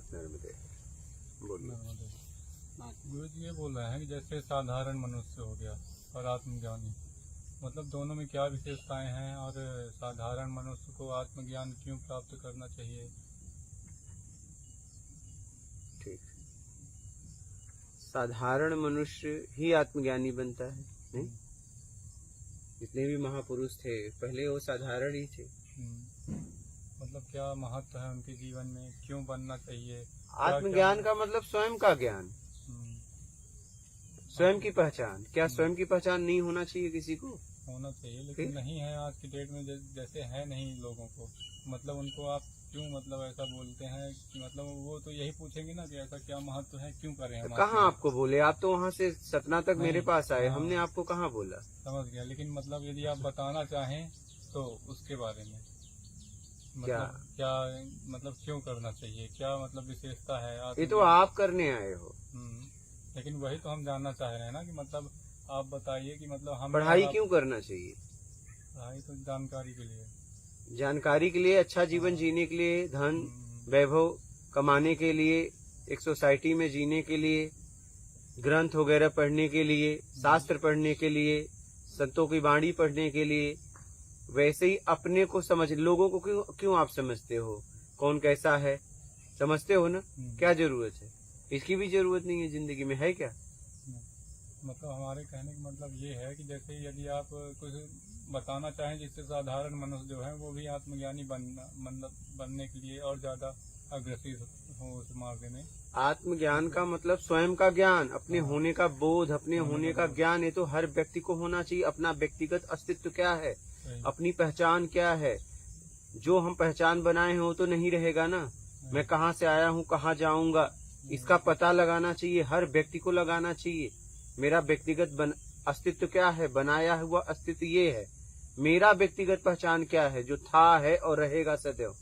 मात नर्मदे। बोलिए। गुरु जी ये बोल रहे हैं कि जैसे साधारण मनुष्य हो गया और आत्मज्ञानी, मतलब दोनों में क्या विशेषताएं हैं और साधारण मनुष्य को आत्मज्ञान क्यों प्राप्त करना चाहिए? ठीक। साधारण मनुष्य ही आत्मज्ञानी बनता है, नहीं? जितने भी महापुरुष थे पहले वो साधारण ही थे। मतलब क्या महत्व है उनके जीवन में, क्यों बनना चाहिए? आत्मज्ञान का मतलब स्वयं का ज्ञान, स्वयं की पहचान। क्या स्वयं की पहचान नहीं होना चाहिए किसी को? होना चाहिए, लेकिन नहीं है आज की डेट में। जैसे है नहीं लोगों को, मतलब उनको आप क्यों मतलब ऐसा बोलते हैं कि मतलब वो तो यही पूछेंगे ना कि ऐसा क्या महत्व है, क्यों करें हम? कहाँ आपको बोले? आप तो वहाँ से सतना तक मेरे पास आए, हाँ, हमने आपको कहाँ बोला? समझ गया, लेकिन मतलब यदि आप बताना चाहें तो उसके बारे में मतलब क्या मतलब क्यों करना चाहिए, क्या मतलब विशेषता है? ये तो आप करने आए हो। लेकिन वही तो हम जानना चाह रहे हैं ना कि मतलब आप बताइए कि मतलब हम पढ़ाई क्यों करना चाहिए? पढ़ाई तो जानकारी के लिए, जानकारी के लिए, अच्छा जीवन जीने के लिए, धन वैभव कमाने के लिए, एक सोसाइटी में जीने के लिए, ग्रंथ वगैरह पढ़ने के लिए, शास्त्र पढ़ने के लिए, संतों की वाणी पढ़ने के लिए। वैसे ही अपने को समझ, लोगों को क्यों आप समझते हो कौन कैसा है, समझते हो ना? क्या जरूरत है? इसकी भी जरूरत नहीं है जिंदगी में, है क्या? मतलब हमारे कहने का मतलब ये है कि जैसे यदि आप कुछ बताना चाहें जिससे साधारण मनुष्य जो है वो भी आत्मज्ञानी बनने के लिए और ज्यादा अग्रसर हो उस मार्ग में। आत्मज्ञान का मतलब स्वयं का ज्ञान, अपने होने का बोध, अपने होने का ज्ञान। ये तो हर व्यक्ति को होना चाहिए। अपना व्यक्तिगत अस्तित्व क्या है, अपनी पहचान क्या है, जो हम पहचान बनाए हैं वो तो नहीं रहेगा ना। मैं कहाँ से आया हूँ, कहाँ जाऊंगा, इसका पता लगाना चाहिए, हर व्यक्ति को लगाना चाहिए। मेरा व्यक्तिगत अस्तित्व क्या है, बनाया हुआ अस्तित्व ये है। मेरा व्यक्तिगत पहचान क्या है, जो था है और रहेगा सदैव।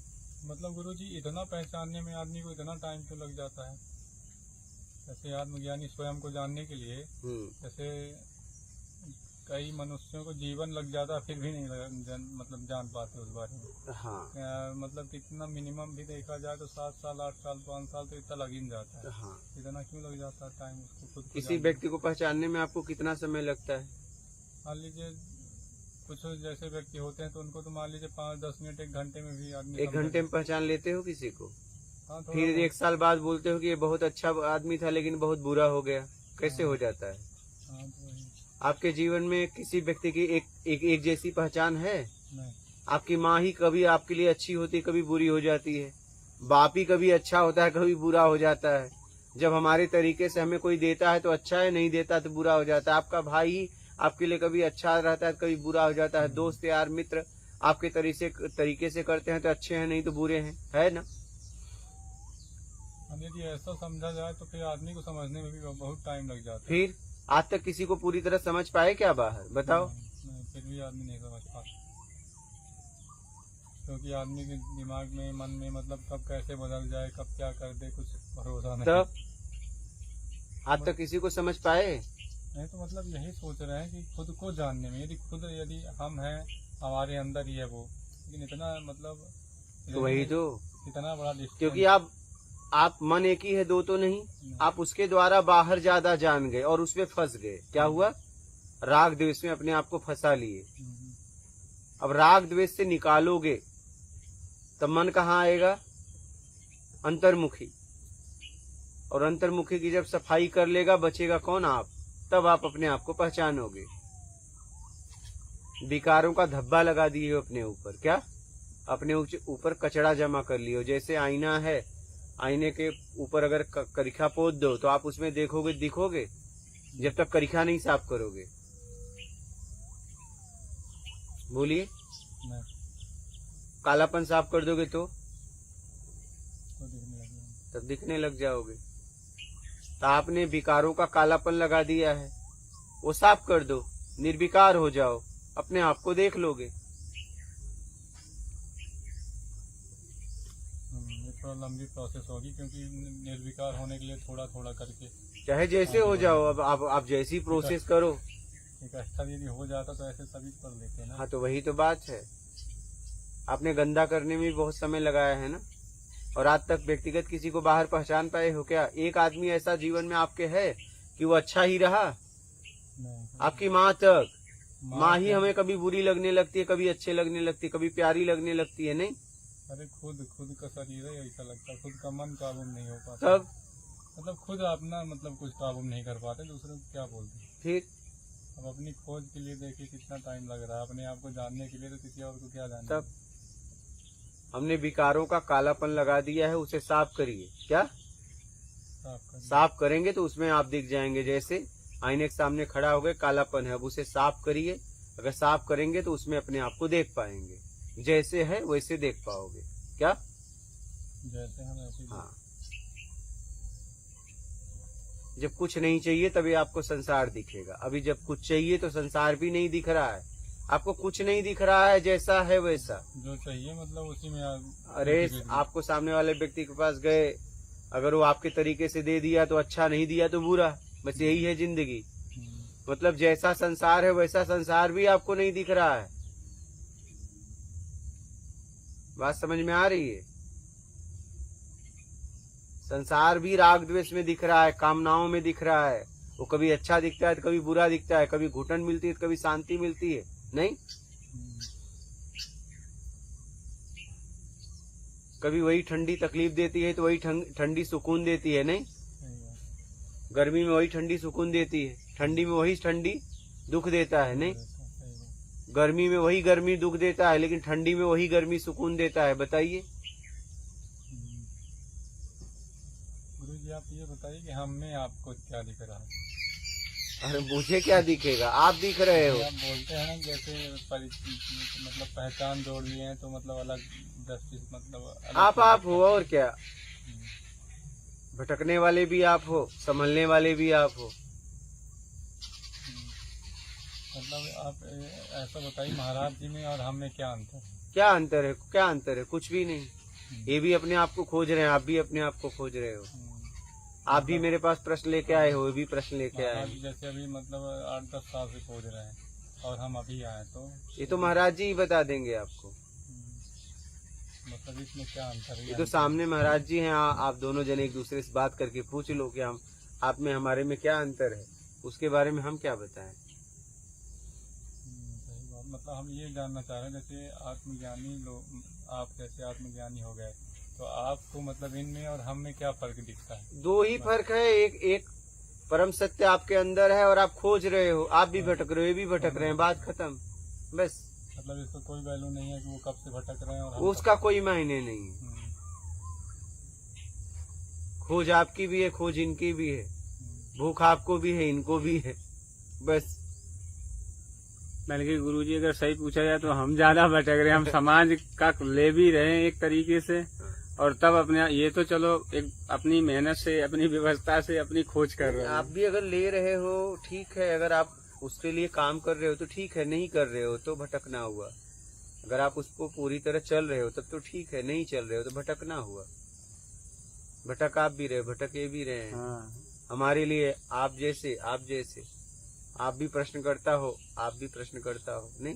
मतलब गुरुजी इतना पहचानने में आदमी को इतना टाइम क्यों लग जाता है? जैसे आत्मज्ञानी स्वयं को जानने के लिए जैसे कई मनुष्यों को जीवन लग जाता फिर भी नहीं मतलब जान पाते उस बारे में। हाँ। मतलब कितना मिनिमम भी देखा जाए तो 7 साल 8 साल 5 साल तो इतना लग ही जाता है। हाँ। इतना क्यों लग जाता है टाइम उसको खुद? किसी व्यक्ति को पहचानने में आपको कितना समय लगता है? मान लीजिए कुछ जैसे व्यक्ति होते हैं तो उनको तो मान लीजिए 5-10 मिनट 1 घंटे में भी आदमी 1 घंटे में पहचान लेते हो किसी को? हाँ, फिर 1 साल बाद बोलते हो कि ये बहुत अच्छा आदमी था लेकिन बहुत बुरा हो गया। कैसे हो जाता है? हाँ, तो आपके जीवन में किसी व्यक्ति की एक जैसी पहचान है? नहीं। आपकी माँ ही कभी आपके लिए अच्छी होती, कभी बुरी हो जाती है। बाप ही कभी अच्छा होता है, कभी बुरा हो जाता है। जब हमारे तरीके से हमें कोई देता है तो अच्छा है, नहीं देता तो बुरा हो जाता है। आपका भाई ही आपके लिए कभी अच्छा रहता है, कभी बुरा हो जाता है। दोस्त यार मित्र आपके तरीके से करते हैं तो अच्छे हैं, नहीं तो बुरे हैं, है ना? यदि ऐसा समझा जाए तो फिर आदमी को समझने में भी बहुत टाइम लग जाता है। फिर आज तक किसी को पूरी तरह समझ पाए क्या बाहर? बताओ। नहीं, फिर भी आदमी नहीं समझ पाता, क्योंकि आदमी के दिमाग में, मन में मतलब कब कैसे बदल जाए, कब क्या कर दे, कुछ भरोसा नहीं। तब आज तक किसी को समझ पाए नहीं, तो मतलब यही सोच रहे हैं कि खुद को जानने में, यदि हम हैं, हमारे अंदर ही है वो, लेकिन इतना मतलब तो वही तो इतना बड़ा, क्योंकि आप मन एक ही है, दो तो नहीं। आप उसके द्वारा बाहर ज्यादा जान गए और उसमें फंस गए। क्या हुआ? राग द्वेष में अपने आप को फंसा लिए। अब राग द्वेष से निकालोगे तब मन कहाँ आएगा? अंतर्मुखी। और अंतर्मुखी की जब सफाई कर लेगा बचेगा कौन? आप। तब आप अपने आप को पहचानोगे। विकारों का धब्बा लगा दिए हो अपने ऊपर। क्या? अपने ऊपर कचरा जमा कर लियो। जैसे आईना है, आईने के ऊपर अगर करिखा पोत दो तो आप उसमें देखोगे, दिखोगे जब तक करिखा नहीं साफ करोगे। बोलिए। कालापन साफ कर दोगे तो तब दिखने लग जाओगे। तो आपने विकारों का कालापन लगा दिया है, वो साफ कर दो, निर्विकार हो जाओ, अपने आप को देख लोगे। थोड़ा लंबी प्रोसेस होगी, क्योंकि निर्विकार होने के लिए थोड़ा थोड़ा करके चाहे जैसे हो जाओ। अब आप जैसी प्रोसेस करो। एक अच्छा यदि हो जाता तो ऐसे सभी कर लेते हैं ना। हाँ, तो वही तो बात है। आपने गंदा करने में भी बहुत समय लगाया है ना। और आज तक व्यक्तिगत किसी को बाहर पहचान पाए हो क्या? एक आदमी ऐसा जीवन में आपके है कि वो अच्छा ही रहा? नहीं। आपकी माँ तक, माँ ही हमें कभी बुरी लगने लगती है, कभी अच्छे लगने लगती है, कभी प्यारी लगने लगती है, नहीं? अरे खुद का शरीर है ऐसा लगता है, खुद का मन काबू नहीं हो पाता, तब मतलब खुद अपना मतलब कुछ काबू नहीं कर पाते, दूसरे को क्या बोलते। फिर अब अपनी खोज के लिए देखिए कितना टाइम लग रहा है, अपने आप को जानने के लिए तो किसी और को क्या जानना। तब हमने विकारों का कालापन लगा दिया है, उसे साफ करिए। क्या साफ करेंगे तो उसमें आप दिख जाएंगे, जैसे आईने के सामने खड़ा हो गए, कालापन है, अब उसे साफ करिए। अगर साफ करेंगे तो उसमें अपने आप को देख पाएंगे, जैसे है वैसे देख पाओगे। क्या जैसे हम ऐसे ही। हाँ, जब कुछ नहीं चाहिए तभी आपको संसार दिखेगा। अभी जब कुछ चाहिए तो संसार भी नहीं दिख रहा है, आपको कुछ नहीं दिख रहा है, जैसा है वैसा जो चाहिए मतलब उसी में अरे आपको सामने वाले व्यक्ति के पास गए, अगर वो आपके तरीके से दे दिया तो अच्छा, नहीं दिया तो बुरा, बस यही है जिंदगी। मतलब जैसा संसार है वैसा संसार भी आपको नहीं दिख रहा है। बात समझ में आ रही है? संसार भी राग द्वेष में दिख रहा है, कामनाओं में दिख रहा है। वो कभी अच्छा दिखता है तो कभी बुरा दिखता है, कभी घुटन मिलती है तो कभी शांति मिलती है, नहीं? कभी वही ठंडी तकलीफ देती है तो वही ठंडी सुकून देती है, नहीं? गर्मी में वही ठंडी सुकून देती है, ठंडी में वही ठंडी दुख देता है, नहीं? गर्मी में वही गर्मी दुख देता है, लेकिन ठंडी में वही गर्मी सुकून देता है। बताइए। गुरुजी आप ये बताइए कि हम में आपको क्या दिख रहा है? अरे मुझे क्या दिखेगा, आप दिख रहे हो। आप बोलते हैं ना जैसे मतलब पहचान जोड़ लिए हैं तो मतलब अलग दृष्टि, मतलब आप हो और क्या। भटकने वाले भी आप हो, संभलने वाले भी आप हो। मतलब आप ऐसा बताइए महाराज जी में और हम में क्या अंतर है? क्या अंतर है? क्या अंतर है? कुछ भी नहीं। ये भी अपने आप को खोज रहे हैं, आप भी अपने आप को खोज रहे हो। आप भी मेरे पास प्रश्न लेके आए हो, ये भी प्रश्न लेके आए हैं। जैसे अभी मतलब 8-10 साल से खोज रहे हैं और हम अभी आए तो ये तो महाराज जी ही बता देंगे आपको। मतलब इसमें क्या अंतर है? ये तो सामने महाराज जी हैं, आप दोनों जने एक दूसरे से बात करके पूछ लो कि हम आप में हमारे में क्या अंतर है, उसके बारे में हम क्या बताएं। सही बात। मतलब हम ये जानना चाह रहे हैं जैसे आत्मज्ञानी लोग, आप जैसे आत्मज्ञानी हो गए तो आपको मतलब इनमें और हम में क्या फर्क दिखता है? दो ही फर्क है, एक परम सत्य आपके अंदर है और आप खोज रहे हो। आप भी भटक रहे हो, ये भी भटक रहे हैं, बात खत्म। बस मतलब इसका कोई वैल्यू नहीं है कि वो कब से भटक रहे हैं और उसका कोई मायने नहीं है। खोज आपकी भी है, खोज इनकी भी है, भूख आपको भी है, इनको भी है। बस बल्कि गुरुजी अगर सही पूछा जाए तो हम ज्यादा भटक रहे हैं, हम समाज का ले भी रहे हैं एक तरीके से, और तब अपने ये तो चलो एक अपनी मेहनत से, अपनी व्यवस्था से अपनी खोज कर रहे हैं। आप भी अगर ले रहे हो ठीक है, अगर आप उसके लिए काम कर रहे हो तो ठीक है, नहीं कर रहे हो तो भटकना हुआ। अगर आप उसको पूरी तरह चल रहे हो तब तो ठीक है, नहीं चल रहे हो तो भटकना हुआ। भटक आप भी रहे, भटके भी रहे हैं। हाँ। हमारे लिए आप जैसे आप भी प्रश्न करता हो, आप भी प्रश्न करता हो, नहीं?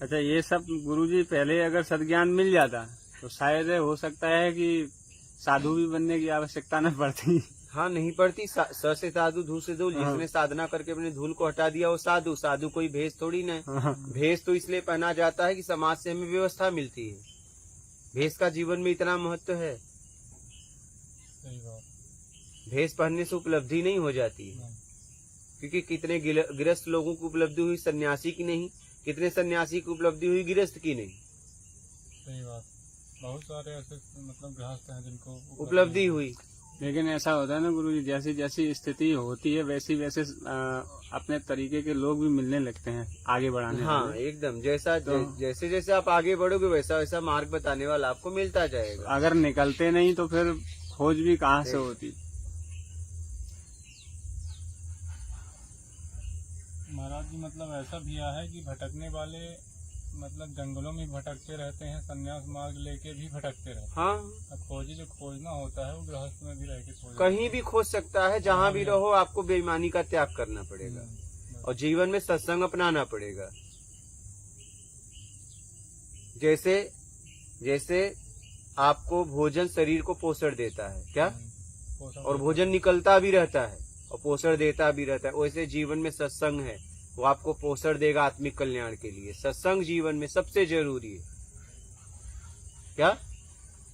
अच्छा, ये सब गुरुजी पहले अगर सद्ज्ञान मिल जाता तो शायद हो सकता है कि साधु भी बनने की आवश्यकता न पड़ती। हाँ, नहीं पड़ती। स से साधु, धू से धूल। जिसने साधना करके अपने धूल को हटा दिया वो साधु। साधु कोई भेष थोड़ी ना है। भेष तो इसलिए पहना जाता है कि समाज से हमें व्यवस्था मिलती है। भेष का जीवन में इतना महत्व है। सही बात। भेष पहनने से उपलब्धि नहीं हो जाती है, क्योंकि कितने गृहस्थ लोगों को उपलब्धि हुई, सन्यासी की नहीं। कितने सन्यासी की उपलब्धि हुई, गृहस्थ की नहीं। सही बात। बहुत सारे ऐसे मतलब गृहस्थ हैं जिनको उपलब्धि हुई। लेकिन ऐसा होता है ना गुरुजी, जैसी जैसी स्थिति होती है वैसी वैसे अपने तरीके के लोग भी मिलने लगते हैं आगे बढ़ाने हाँ, वाले। एकदम। जैसे जैसे आप आगे बढ़ोगे वैसा वैसा मार्ग बताने वाला आपको मिलता जाएगा। अगर निकलते नहीं तो फिर खोज भी कहाँ से होती। महाराज जी मतलब ऐसा भी आया है कि भटकने वाले मतलब जंगलों में भटकते रहते हैं, संन्यास मार्ग लेके भी भटकते रहते हैं। हाँ, खोजी जो खोजना होता है वो गृहस्थ में भी रह के खोज कहीं भी खोज सकता है। जहाँ भी रहो आपको बेईमानी का त्याग करना पड़ेगा और जीवन में सत्संग अपनाना पड़ेगा। जैसे जैसे आपको भोजन शरीर को पोषण देता है क्या, और भोजन निकलता भी रहता है और पोषण देता भी रहता है, वैसे जीवन में सत्संग है, वो आपको पोषण देगा आत्मिक कल्याण के लिए। सत्संग जीवन में सबसे जरूरी है क्या।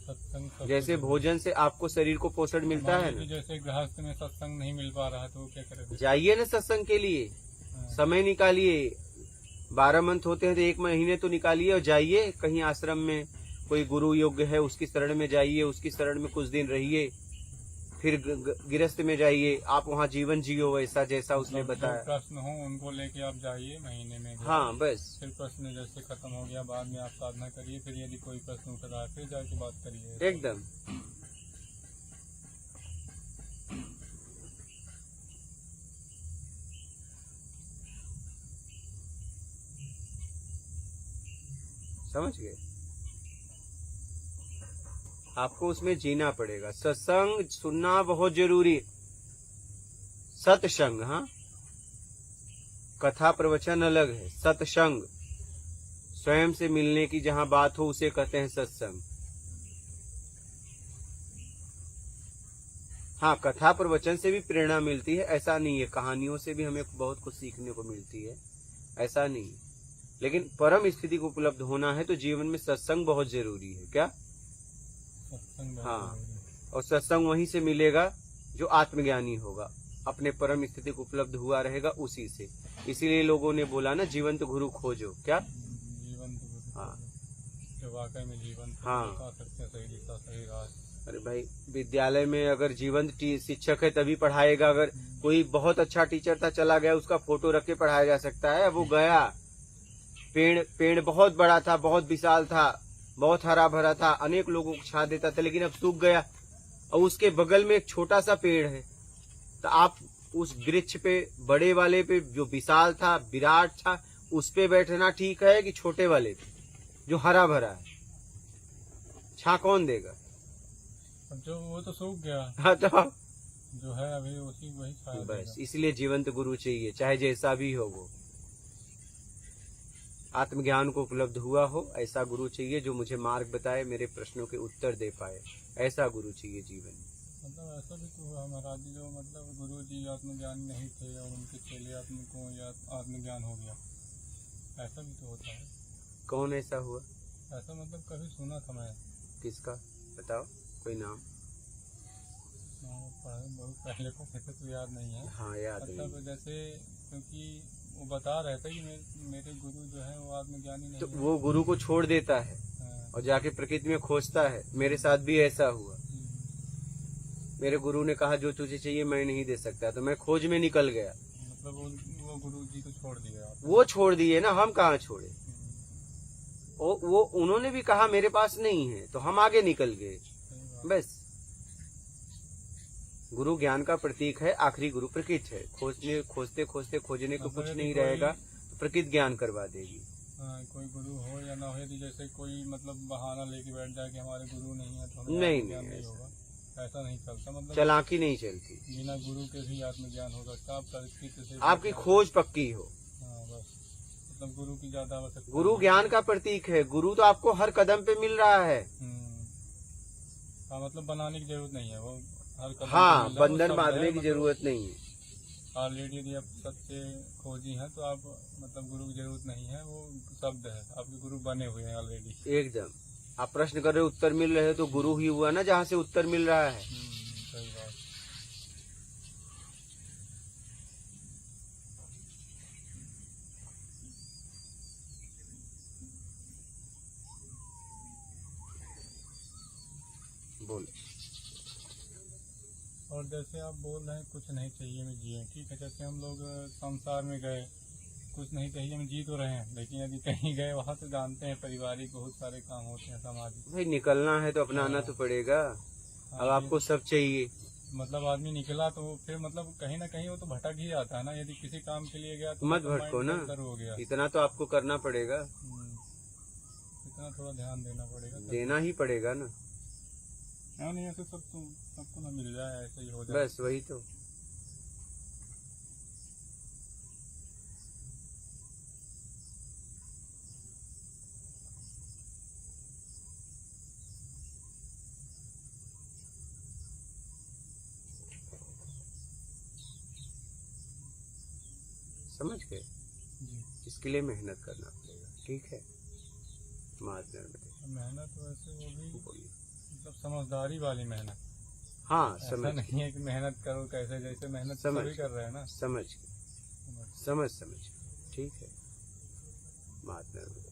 सत्संग जैसे भोजन से आपको शरीर को पोषण मिलता है ना, जैसे गृहस्थ में सत्संग नहीं मिल पा रहा है तो वो क्या करे? जाइए ना सत्संग के लिए, समय निकालिए। 12 मंथ होते हैं तो 1 महीने तो निकालिए और जाइए कहीं आश्रम में, कोई गुरु योग्य है उसकी शरण में जाइए, उसकी शरण में कुछ दिन रहिए, फिर गृहस्थ में जाइए, आप वहाँ जीवन जियो वैसा जैसा उसने बताया। प्रश्न हो उनको लेके आप जाइए महीने में। हाँ बस, फिर प्रश्न जैसे खत्म हो गया, बाद में आप साधना करिए, फिर यदि कोई प्रश्न उठ रहा है फिर जाके बात करिए। एकदम समझ गए। आपको उसमें जीना पड़ेगा। सत्संग सुनना बहुत जरूरी है। सत्संग, हाँ, कथा प्रवचन अलग है। सत्संग स्वयं से मिलने की जहां बात हो उसे कहते हैं सत्संग। हाँ, कथा प्रवचन से भी प्रेरणा मिलती है, ऐसा नहीं है। कहानियों से भी हमें बहुत कुछ सीखने को मिलती है, ऐसा नहीं। लेकिन परम स्थिति को उपलब्ध होना है तो जीवन में सत्संग बहुत जरूरी है क्या। हाँ, और सत्संग वहीं से मिलेगा जो आत्मज्ञानी होगा, अपने परम स्थिति को उपलब्ध हुआ रहेगा उसी से। इसीलिए लोगों ने बोला ना, जीवंत गुरु खोजो क्या। जीवंत गुरु, हाँ, जो वाकई में जीवंत हाँ, बता सकते हैं सही दिशा सही राह। अरे भाई, विद्यालय में अगर जीवंत शिक्षक है तभी पढ़ाएगा। अगर कोई बहुत अच्छा टीचर था, चला गया, उसका फोटो रख के पढ़ाया जा सकता है। वो गया, पेड़ बहुत बड़ा था, बहुत विशाल था, बहुत हरा भरा था, अनेक लोगों को छा देता था, लेकिन अब सूख गया और उसके बगल में एक छोटा सा पेड़ है। तो आप उस वृक्ष पे, बड़े वाले पे जो विशाल था, विराट था, उस पे बैठना ठीक है कि छोटे वाले पे जो हरा भरा है? छा कौन देगा? अब जो वो तो सूख गया। हाँ, तो जो है अभी उसी वही छाया बस देगा। इसलिए जीवंत गुरु चाहिए, चाहे जैसा भी हो वो। आत्मज्ञान को उपलब्ध हुआ हो ऐसा गुरु चाहिए, जो मुझे मार्ग बताए, मेरे प्रश्नों के उत्तर दे पाए, ऐसा गुरु चाहिए जीवन में। मतलब ऐसा भी तो हुआ महाराज जी, जो मतलब गुरु जी आत्मज्ञान नहीं थे और उनके चेले को आत्मज्ञान हो गया, ऐसा भी तो होता है। कौन ऐसा हुआ? ऐसा मतलब कभी सुना था मैं। किसका बताओ, कोई नाम? बहुत पहले को ऐसे तो याद नहीं है। हाँ, याद मतलब नहीं। जैसे क्योंकि वो बता रहे थे कि मेरे गुरु जो है वो आत्मज्ञानी नहीं तो है। वो गुरु को छोड़ देता है हाँ। और जाके प्रकृति में खोजता है। मेरे साथ भी ऐसा हुआ। मेरे गुरु ने कहा जो तुझे चाहिए मैं नहीं दे सकता, तो मैं खोज में निकल गया। मतलब वो गुरु जी को छोड़ दिया आप। वो छोड़ दिए ना, हम कहाँ छोड़े। वो उन्होंने भी कहा मेरे पास नहीं है, तो हम आगे निकल गए। बस, गुरु ज्ञान का प्रतीक है, आखिरी गुरु प्रकृति है। खोजते खोजते खोजने को कुछ नहीं रहेगा तो प्रकृति ज्ञान करवा देगी। हाँ, कोई गुरु हो या ना हो, यदि जैसे कोई मतलब बहाना लेके बैठ जाए कि हमारे गुरु नहीं है तो हमें नहीं, आत्मज्ञान नहीं होगा, ऐसा नहीं चलता। मतलब चालाकी नहीं चलती। बिना गुरु के भी आत्मज्ञान हो सकता। आप परिस्थिति से आपकी खोज पक्की हो। हाँ, बस मतलब गुरु की ज्यादा आवश्यकता। गुरु ज्ञान का प्रतीक है। गुरु तो आपको हर कदम पे मिल रहा है। हाँ, मतलब बनाने की जरूरत नहीं है, वो हर कदम हाँ, पे मिल रहा है, वो बंधन शब्द बांधने है, की मतलब जरूरत नहीं है। ऑलरेडी यदि आप सच्चे खोजी हैं तो आप मतलब गुरु की जरूरत नहीं है, वो शब्द है, आपके गुरु बने हुए हैं ऑलरेडी। एकदम, आप प्रश्न कर रहे हो, उत्तर मिल रहे हो, तो गुरु ही हुआ ना जहाँ से उत्तर मिल रहा है। सही बात। बोलो। और जैसे आप बोल रहे हैं कुछ नहीं चाहिए में जिए, ठीक है, जैसे हम लोग संसार में गए, कुछ नहीं चाहिए में जी तो रहे हैं, लेकिन यदि कहीं गए वहाँ तो जानते हैं पारिवारिक बहुत सारे काम होते हैं, सामाजिक। भाई निकलना है तो अपनाना तो पड़ेगा। अब आपको सब चाहिए। मतलब आदमी निकला तो फिर मतलब कहीं ना कहीं वो तो भटक ही जाता है ना। यदि किसी काम के लिए गया तो मत मतलब भटको माइंड ना, इधर हो गया। इतना तो आपको करना पड़ेगा। इतना थोड़ा ध्यान देना पड़ेगा। देना ही पड़ेगा ना। नहीं, ऐसे सबको ना मिल जाए, ऐसे ही हो जाए। बस वही तो। समझ गए? जी। इसके लिए मेहनत करना पड़ेगा, ठीक है? महात्मा नर्मदे। मेहनत वैसे वो भी बोलिए। मतलब समझदारी वाली मेहनत, हाँ, ऐसा समझ नहीं है कि मेहनत करो कैसे, जैसे मेहनत समझ सभी कर रहे हैं ना। समझ, ठीक है? महात्मा नर्मदे।